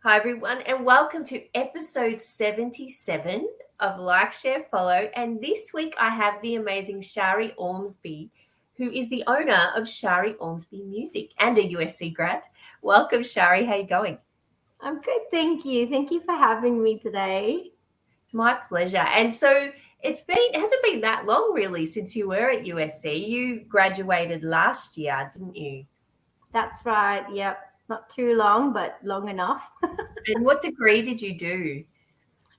Hi, everyone, and welcome to episode 77 of Like, Share, Follow. And this week I have the amazing Shari Ormsby, who is the owner of Shari Ormsby Music and a USC grad. Welcome, Shari. How you going? I'm good, thank you. Thank you for having me today. It's my pleasure. And so it hasn't been that long really since you were at USC. You graduated last year, didn't you? That's right. Yep. Not too long, but long enough. And what degree did you do?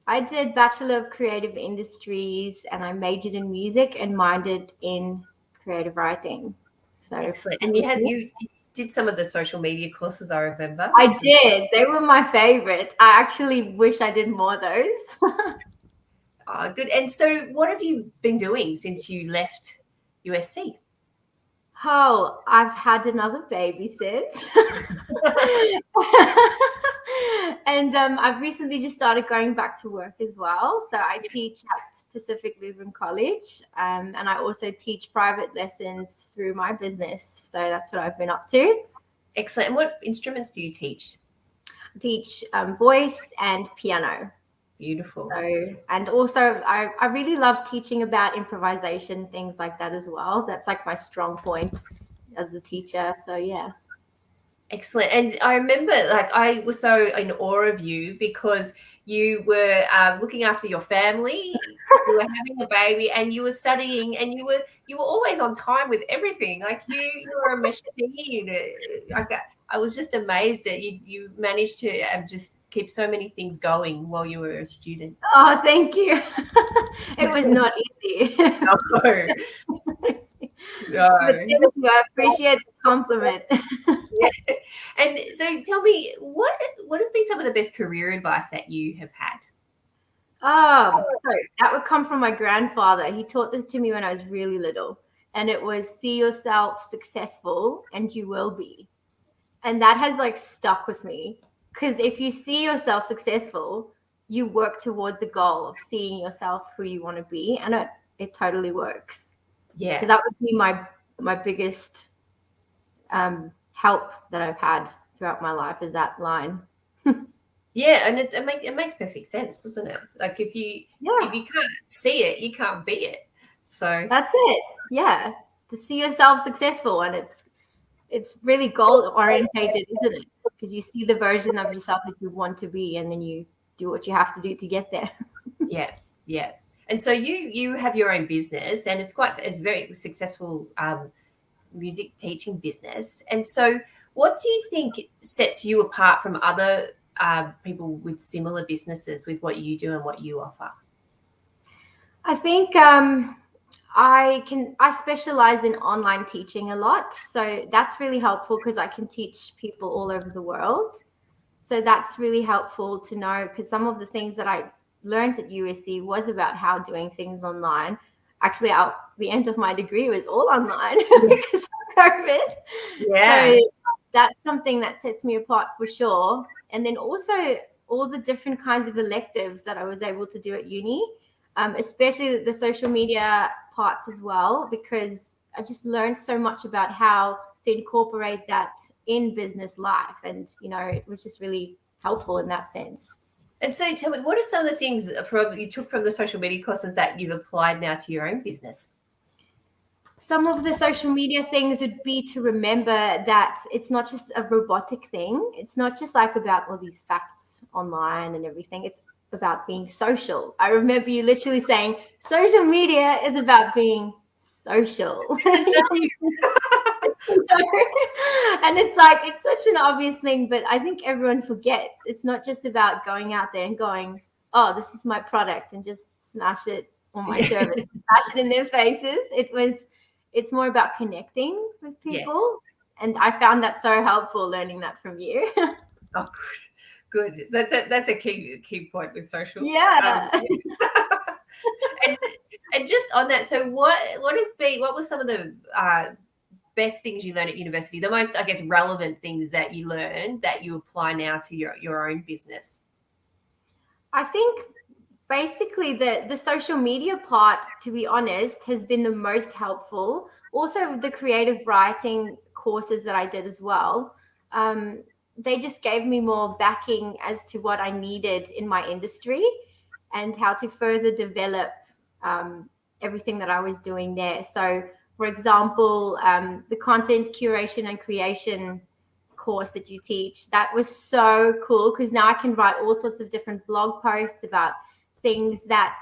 I did Bachelor of Creative Industries and I majored in music and minored in creative writing. So Excellent. And you did some of the social media courses, I remember. I did. They were my favorite. I actually wish I did more of those. Oh, good. And so, what have you been doing since you left USC? Oh, I've had another babysit. And I've recently just started going back to work as well. So I teach at Pacific Lutheran College, and I also teach private lessons through my business. So that's what I've been up to. Excellent. And what instruments do you teach? I teach voice and piano. Beautiful. So, and also I really love teaching about improvisation, things like that as well. That's like my strong point as a teacher. So yeah. Excellent. And I remember, like, I was so in awe of you because you were looking after your family, you were having a baby, and you were studying, and you were always on time with everything. Like you were a machine. I was just amazed that you managed to just keep so many things going while you were a student. Oh, thank you. It was not easy. No, But no. thank you. I appreciate the compliment. Yeah. And so tell me, what has been some of the best career advice that you have had? So that would come from my grandfather. He taught this to me when I was really little. And it was see yourself successful and you will be. And that has like stuck with me. Because if you see yourself successful, you work towards a goal of seeing yourself who you want to be. And it totally works. Yeah. So that would be my biggest help that I've had throughout my life is that line. Yeah, and it makes perfect sense, doesn't it? Like if you can't see it, you can't be it. So That's it. Yeah. To see yourself successful, and it's really goal orientated, isn't it? Because you see the version of yourself that you want to be and then you do what you have to do to get there. yeah, yeah. And so you have your own business, and it's very successful music teaching business. And so, what do you think sets you apart from other people with similar businesses with what you do and what you offer? I think I specialize in online teaching a lot. So that's really helpful because I can teach people all over the world. So that's really helpful to know because some of the things that I learned at USC was about how doing things online. Actually, the end of my degree was all online because of COVID. Yeah. So that's something that sets me apart for sure. And then also all the different kinds of electives that I was able to do at uni, especially the social media parts as well, because I just learned so much about how to incorporate that in business life. And, it was just really helpful in that sense. And so tell me, what are some of the things you took from the social media courses that you've applied now to your own business? Some of the social media things would be to remember that it's not just a robotic thing. It's not just like about all these facts online and everything. It's about being social. I remember you literally saying social media is about being social. And it's like, it's such an obvious thing, but I think everyone forgets. It's not just about going out there and going, oh, this is my product and just smash it on my service, smash it in their faces. It's more about connecting with people. Yes. And I found that so helpful learning that from you. Oh, good. That's a key point with social. Yeah. And just on that, so what were some of the best things you learned at university? The most, I guess, relevant things that you learned that you apply now to your own business? I think basically the social media part, to be honest, has been the most helpful. Also the creative writing courses that I did as well. they just gave me more backing as to what I needed in my industry and how to further develop everything that I was doing there. So, for example, the content curation and creation course that you teach, that was so cool because now I can write all sorts of different blog posts about things that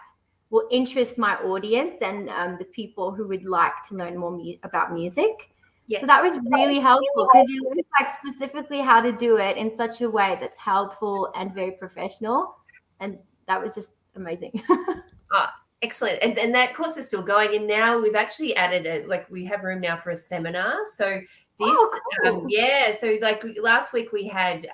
will interest my audience and the people who would like to learn more about music. Yeah. So that was really helpful because you learn like specifically how to do it in such a way that's helpful and very professional. And that was just amazing. Oh, excellent. And that course is still going. And now we've actually added we have room now for a seminar. So this, cool. so like last week we had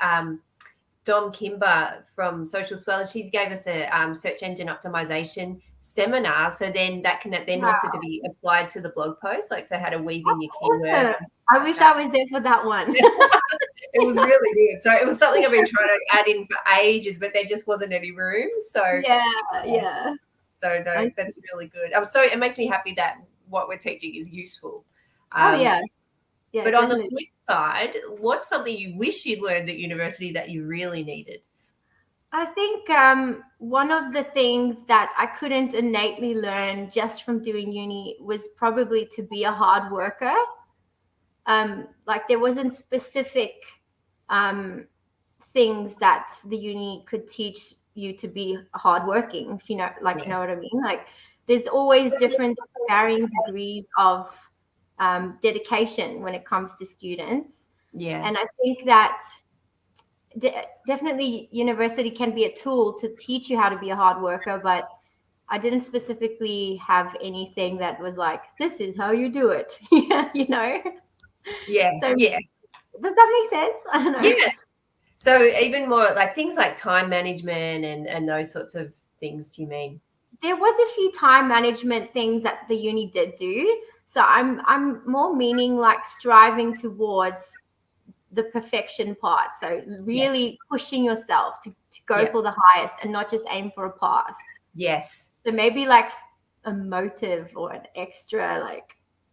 Dom Kimber from Social Swell. She gave us a search engine optimization seminar. So then that can then also to be applied to the blog post, like so how to weave in your keywords. Awesome. I wish I was there for that one. It was really good. So it was something I've been trying to add in for ages, but there just wasn't any room. So yeah. So no, that's really good. It makes me happy that what we're teaching is useful. Yeah, but on the flip side, what's something you wish you'd learned at university that you really needed? I think one of the things that I couldn't innately learn just from doing uni was probably to be a hard worker. Like there wasn't specific things that the uni could teach you to be hardworking, if you know, you know what I mean? Like there's always different varying degrees of dedication when it comes to students. Yeah. And I think that definitely university can be a tool to teach you how to be a hard worker, but I didn't specifically have anything that was like, this is how you do it. You know? Yeah. So yeah. Does that make sense? I don't know. Yeah. So even more like things like time management and those sorts of things, do you mean? There was a few time management things that the uni did do. So I'm more meaning like striving towards the perfection part. So really pushing yourself to go for the highest and not just aim for a pass. Yes. So maybe like a motive or an extra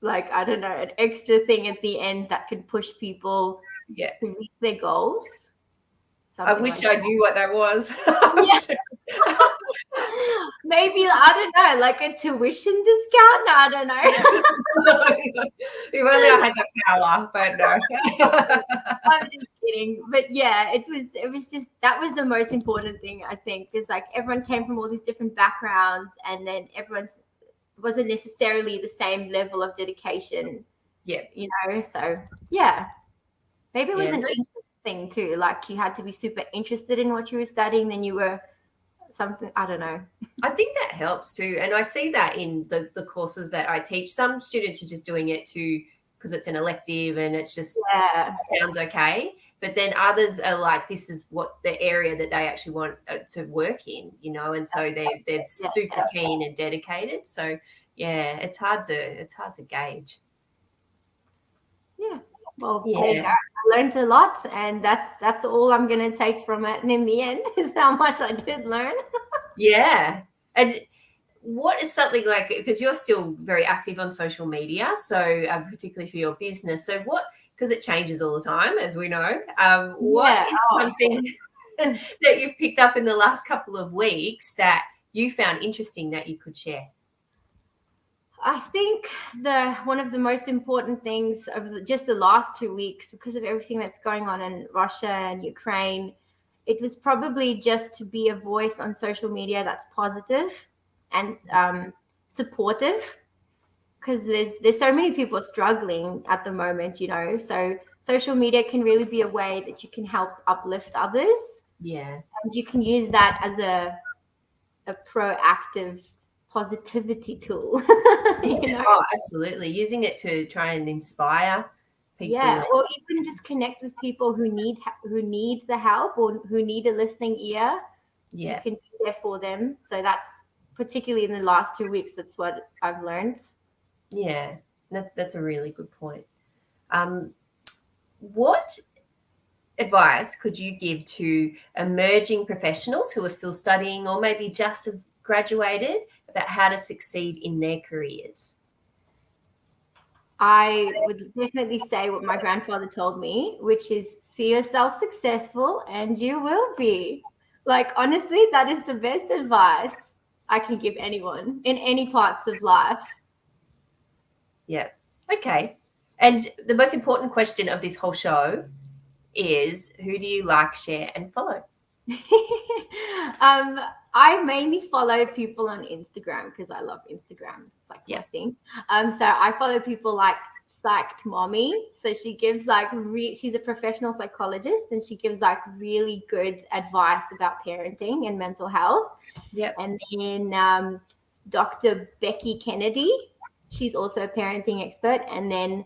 like I don't know, an extra thing at the end that could push people to reach their goals. I wish I knew what that was. Maybe, I don't know, like a tuition discount? No, I don't know. If only I had the power, but no. I'm just kidding. But yeah, it was just, that was the most important thing, I think, because like everyone came from all these different backgrounds and then everyone's wasn't necessarily the same level of dedication. Yeah. You know, so yeah. Maybe it was an interest thing too. Like you had to be super interested in what you were studying, then you were something, I don't know. I think that helps too. And I see that in the courses that I teach. Some students are just doing it because it's an elective and it's just sounds okay. But then others are like, this is what the area that they actually want to work in, you know, and so they're super keen and dedicated. So yeah, it's hard to gauge. Yeah. Well, I learned a lot, and that's all I'm going to take from it. And in the end, is how much I did learn. Yeah. And what is something like, because you're still very active on social media, so particularly for your business. So because it changes all the time, as we know, what is something that you've picked up in the last couple of weeks that you found interesting that you could share? I think one of the most important things of just the last 2 weeks, because of everything that's going on in Russia and Ukraine, it was probably just to be a voice on social media that's positive and supportive, because there's so many people struggling at the moment, you know. So social media can really be a way that you can help uplift others. Yeah. And you can use that as a proactive positivity tool. You know? Oh, absolutely. Using it to try and inspire people. Yeah, or even just connect with people who need the help or who need a listening ear. Yeah. You can be there for them. So that's particularly in the last 2 weeks, that's what I've learned. Yeah, that's a really good point. What advice could you give to emerging professionals who are still studying or maybe just have graduated about how to succeed in their careers? I would definitely say what my grandfather told me, which is see yourself successful and you will be. Like, honestly, that is the best advice I can give anyone in any parts of life. Yeah. Okay. And the most important question of this whole show is, who do you like, share, and follow? I mainly follow people on Instagram because I love Instagram. It's like my thing. So I follow people like Psyched Mommy. So she gives like she's a professional psychologist and she gives like really good advice about parenting and mental health. Yep. And then Dr. Becky Kennedy, she's also a parenting expert. And then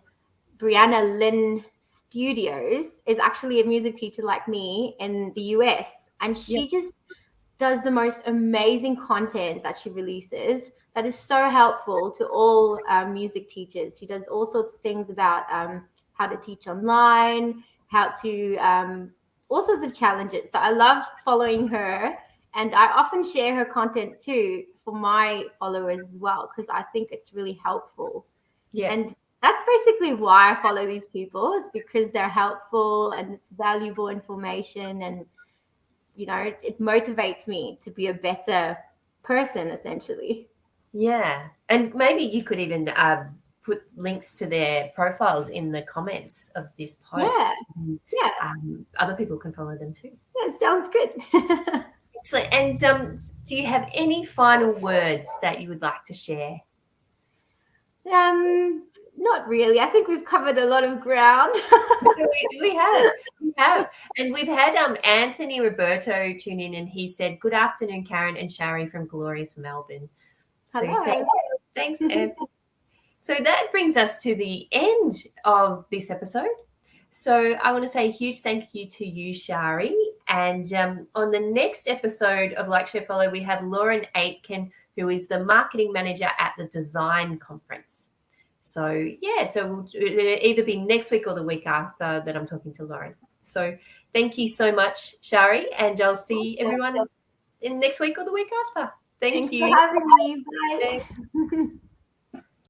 Brianna Lynn Studios is actually a music teacher like me in the US. And she just does the most amazing content that she releases that is so helpful to all music teachers. She does all sorts of things about how to teach online, how to all sorts of challenges. So I love following her, and I often share her content too for my followers as well because I think it's really helpful. Yeah. And that's basically why I follow these people, is because they're helpful and it's valuable information, and it motivates me to be a better person, essentially. Yeah. And maybe you could even put links to their profiles in the comments of this Yeah, post. And, yeah, other people can follow them too. yeah, sounds good. Excellent. And do you have any final words that you would like to share? Not really. I think we've covered a lot of ground. we have, and we've had Anthony Roberto tune in, and he said, "Good afternoon, Karen and Shari from glorious Melbourne." So Hello. thanks, Anthony. So that brings us to the end of this episode. So I want to say a huge thank you to you, Shari. And on the next episode of Like, Share, Follow, we have Lauren Aitken, who is the marketing manager at the Design Conference. So yeah, so it'll either be next week or the week after that I'm talking to Lauren. So thank you so much, Shari, and I'll see everyone in next week or the week after. Thank Thanks you. for having me. Bye. Thanks.